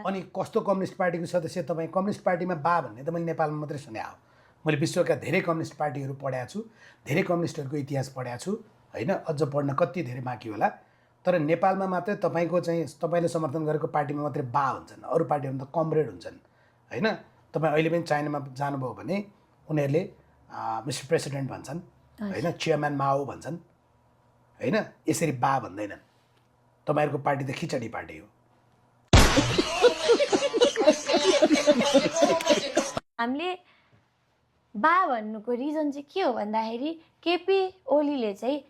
अनि कस्तो कम्युनिस्ट पार्टीको सदस्य तपाईँ कम्युनिस्ट पार्टीमा बा भन्ने त मैले नेपालमा मात्रै सुने हो मैले विश्वका धेरै कम्युनिस्ट पार्टीहरू पढाएको छु धेरै कम्युनिस्टहरूको इतिहास पढाएको छु होइन अझ पढ्न कति धेरै बाँकी होला तर नेपालमा मात्रै तपाईँको चाहिँ तपाईँले समर्थन गरेको पार्टीमा मात्रै बा हुन्छन् अरू पार्टीहरूमा त कमरेड हुन्छन् होइन तपाईँ अहिले पनि चाइनामा जानुभयो भने उनीहरूले मिस्टर प्रेसिडेन्ट भन्छन् होइन चेयरम्यान माओ भन्छन् होइन यसरी बा भन्दैनन् तपाईँहरूको पार्टी त खिचडी पार्टी हो हामीले बा भन्नुको रिजन चाहिँ के हो भन्दाखेरि केपी ओलीले चाहिँ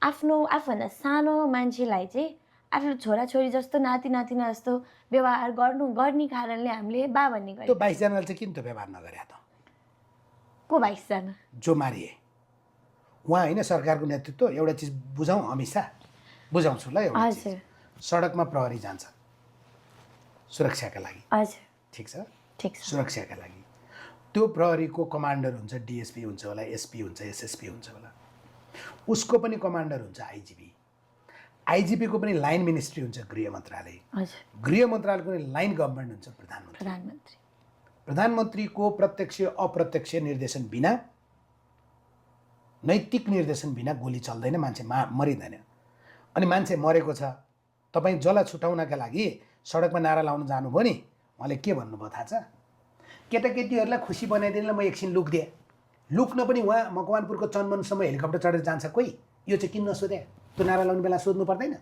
आफूभन्दा सानो मान्छेलाई चाहिँ आफ्नो छोराछोरी जस्तो नाति नातिना जस्तो व्यवहार गर्ने कारणले हामीले बा भन्ने त्यो 22 जनाले चाहिँ किन त्यो व्यवहार नगरे त को 22 जना जो मारिए उहाँ होइन सरकारको नेतृत्व एउटा चिज बुझाउँ अमित शाह बुझाउँछु ल एउटा चिज सडकमा प्रहरी जान्छ सुरक्षाका लागि हजुर ठिक छ सुरक्षाका लागि त्यो प्रहरीको कमान्डर हुन्छ डिएसपी हुन्छ होला एसपी हुन्छ एसएसपी हुन्छ होला उसको पनि कमान्डर हुन्छ आइजिपीको पनि लाइन मिनिस्ट्री हुन्छ गृह मन्त्रालय गृह मन्त्रालयको पनि लाइन गभर्मेन्ट हुन्छ प्रधानमन्त्रीको प्रत्यक्ष अप्रत्यक्ष निर्देशन बिना नैतिक निर्देशन बिना गोली चल्दैन मान्छे मरिँदैन अनि मान्छे मरेको छ तपाईँ जसलाई छुटाउनका लागि सडकमा नारा लाउन जानुभयो नि उहाँले के भन्नुभयो थाहा छ केटाकेटीहरूलाई खुसी बनाइदिनलाई म एकछिन लुक्दिएँ लुक्न पनि उहाँ मकवानपुरको चनमनसम्म हेलिकप्टर चढेर जान्छ कोही यो चाहिँ किन नसोधे त्यो नारा लाउने बेला सोध्नु पर्दैन